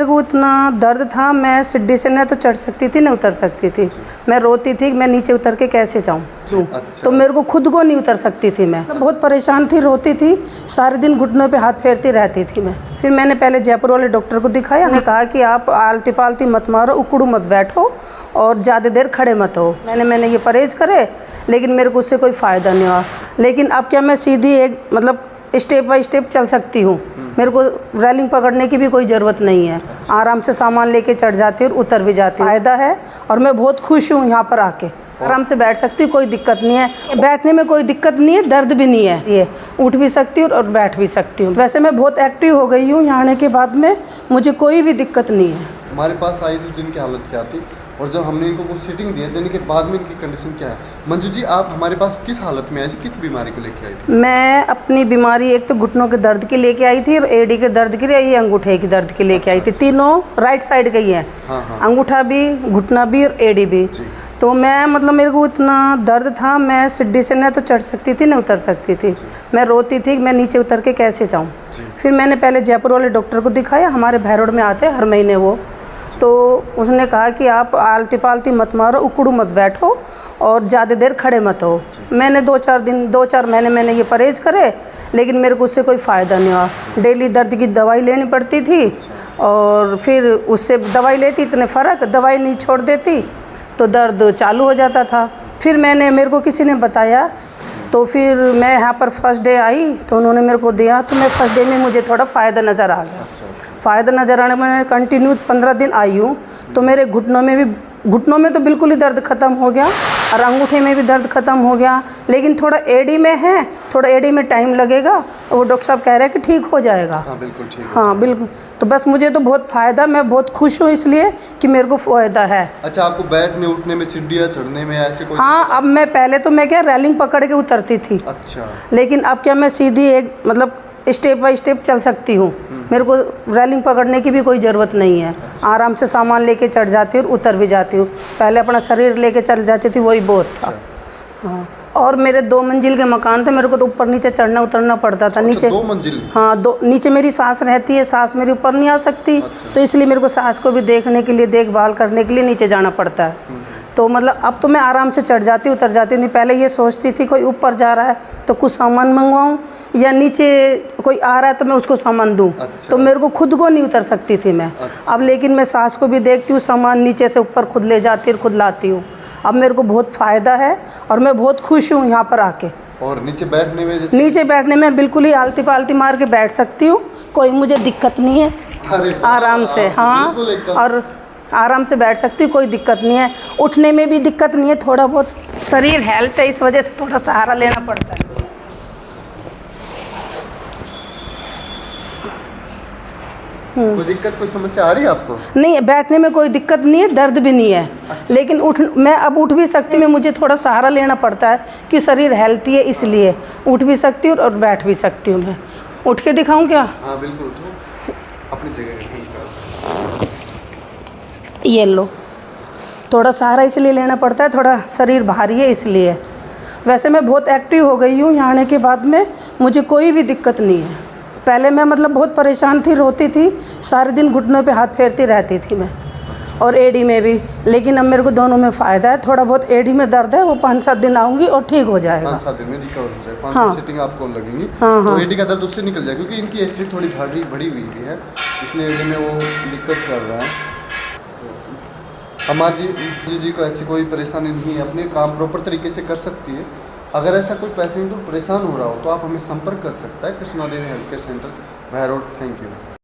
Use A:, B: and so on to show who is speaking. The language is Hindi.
A: मेरे को इतना दर्द था, मैं सीढ़ी से न तो चढ़ सकती थी न उतर सकती थी। मैं रोती थी मैं नीचे उतर के कैसे जाऊँ। तो मेरे को खुद को नहीं उतर सकती थी। मैं बहुत परेशान थी, रोती थी, सारे दिन घुटनों पे हाथ फेरती रहती थी मैं। फिर मैंने पहले जयपुर वाले डॉक्टर को दिखाया। उन्होंने कहा कि आप आलती पालती मत मारो, उकड़ू मत बैठो और ज़्यादा देर खड़े मत हो। मैंने ये परहेज़ करे, लेकिन मेरे को उससे कोई फ़ायदा नहीं हुआ। लेकिन अब क्या मैं सीधी एक मतलब स्टेप बाय स्टेप चल सकती हूँ। मेरे को रेलिंग पकड़ने की भी कोई ज़रूरत नहीं है। आराम से सामान लेके चढ़ जाती हूँ और उतर भी जाती हूँ। फ़ायदा है और मैं बहुत खुश हूँ यहाँ पर आके। आराम से बैठ सकती हूँ, कोई दिक्कत नहीं है। बैठने में कोई दिक्कत नहीं है, दर्द भी नहीं है। ये उठ भी सकती हूँ और बैठ भी सकती हूँ। वैसे मैं बहुत एक्टिव हो गई हूँ यहाँ आने के बाद में, मुझे कोई भी दिक्कत नहीं है।
B: हमारे पास आई थी जिनकी हालत क्या थी और जब हमने इनको कुछ सीटिंग दी देने के बाद में इनकी कंडीशन क्या है। मंजू जी, आप हमारे पास किस हालत में आई थी, किस बीमारी को लेके आई थी?
A: मैं अपनी बीमारी एक तो घुटनों के दर्द की लेके आई थी और एडी के दर्द की, ये अंगूठे की दर्द की लेके आई थी। तीनों राइट साइड का ही है। अंगूठा भी, घुटना भी और एडी भी। तो मैं मतलब मेरे को इतना दर्द था, मैं सीढ़ी से न तो चढ़ सकती थी न उतर सकती थी। मैं रोती थी मैं नीचे उतर के कैसे जाऊँ। फिर मैंने पहले जयपुर वाले डॉक्टर को दिखाया, हमारे भैरोड में आते हैं हर महीने वो। तो उसने कहा कि आप आलती पालती मत मारो, उकड़ू मत बैठो और ज़्यादा देर खड़े मत हो। मैंने 2-4 महीने मैंने ये परहेज़ करे, लेकिन मेरे को उससे कोई फ़ायदा नहीं हुआ। डेली दर्द की दवाई लेनी पड़ती थी और फिर उससे दवाई लेती इतने फ़र्क, दवाई नहीं छोड़ देती तो दर्द चालू हो जाता था। फिर मेरे को किसी ने बताया, तो फिर मैं यहाँ पर फर्स्ट डे आई तो उन्होंने मेरे को दिया, तो मैं फर्स्ट डे में मुझे थोड़ा फ़ायदा नज़र आ गया। फ़ायदा नज़र आने में कंटिन्यू 15 दिन आई हूँ, तो मेरे घुटनों में तो बिल्कुल ही दर्द ख़त्म हो गया और अंगूठे में भी दर्द ख़त्म हो गया। लेकिन थोड़ा एडी में है, थोड़ा एडी में टाइम लगेगा। वो डॉक्टर साहब कह रहे हैं कि ठीक हो जाएगा।
B: हाँ बिल्कुल ठीक।
A: हाँ बिल्कुल। तो बस मुझे तो बहुत फ़ायदा, मैं बहुत खुश हूँ इसलिए कि मेरे को फ़ायदा है।
B: अच्छा, आपको बैठने उठने में, सीढ़ियाँ चढ़ने में ऐसे कोई?
A: हाँ, अब मैं पहले तो मैं क्या रेलिंग पकड़ के उतरती थी।
B: अच्छा।
A: लेकिन अब क्या मैं सीधी एक मतलब स्टेप बाय स्टेप चल सकती हूँ। मेरे को रेलिंग पकड़ने की भी कोई ज़रूरत नहीं है। आराम से सामान लेके चढ़ जाती हूँ और उतर भी जाती हूँ। पहले अपना शरीर लेके चल जाती थी, वही बहुत था। हाँ, और मेरे 2 मंजिल के मकान थे, मेरे को तो ऊपर नीचे चढ़ना उतरना पड़ता था। नीचे
B: 2 मंजिल?
A: हाँ, नीचे मेरी सास रहती है, सास मेरी ऊपर नहीं आ सकती। तो इसलिए मेरे को सास को भी देखने के लिए, देखभाल करने के लिए नीचे जाना पड़ता है। तो मतलब अब तो मैं आराम से चढ़ जाती उतर जाती हूँ। नहीं, पहले ये सोचती थी कोई ऊपर जा रहा है तो कुछ सामान मंगवाऊँ, या नीचे कोई आ रहा है तो मैं उसको सामान दूँ। तो मेरे को खुद को नहीं उतर सकती थी मैं। अब लेकिन मैं सास को भी देखती हूँ, सामान नीचे से ऊपर खुद ले जाती और खुद लाती हूँ। अब मेरे को बहुत फ़ायदा है और मैं बहुत खुश हूँ यहाँ पर आके।
B: और नीचे बैठने में
A: नीचे बैठने में बिल्कुल ही आलती पालती मार के बैठ सकती हूँ, कोई मुझे दिक्कत नहीं है। आराम से, हाँ, और आराम से बैठ सकती हूँ, कोई दिक्कत नहीं है। उठने में भी दिक्कत नहीं है। थोड़ा बहुत शरीर हेल्थ है, इस वजह से थोड़ा सहारा लेना पड़ता है।
B: कोई दिक्कत, कोई समस्या आ रही है आपको?
A: नहीं, बैठने में कोई दिक्कत नहीं है, दर्द भी नहीं है। अच्छा। लेकिन मैं अब उठ भी सकती हूँ, मुझे थोड़ा सहारा लेना पड़ता है कि शरीर हेल्थी है, इसलिए उठ भी सकती हूँ और बैठ भी सकती हूँ। मैं उठ के दिखाऊँ क्या?
B: हाँ बिल्कुल, अपनी जगह।
A: ये लो, थोड़ा सहारा इसलिए लेना पड़ता है, थोड़ा शरीर भारी है इसलिए। वैसे मैं बहुत एक्टिव हो गई हूँ यहाँ आने के बाद में, मुझे कोई भी दिक्कत नहीं है। पहले मैं मतलब बहुत परेशान थी, रोती थी, सारे दिन घुटनों पे हाथ फेरती रहती थी मैं, और एडी में भी। लेकिन अब मेरे को दोनों में फ़ायदा है। थोड़ा बहुत एडी में दर्द है, वो 5-7 दिन आऊँगी और ठीक हो जाएगा।
B: 5-7 दिन में रिकवर हो जाएगा। 5-7 सीटिंग आपको लगेंगी। हाँ, तो एडी का दर्द उससे निकल जाएगा, क्योंकि इनकी एसिड थोड़ी बढ़ी हुई है, इसलिए एडी में वो दिक्कत कर रहा है। हमारी जी को ऐसी कोई परेशानी नहीं है, अपने काम प्रॉपर तरीके से कर सकती है। अगर ऐसा कोई पेशेंट परेशान हो रहा हो तो आप हमें संपर्क कर सकता है Krishna Devi health care centre, Bhairod. Thank you.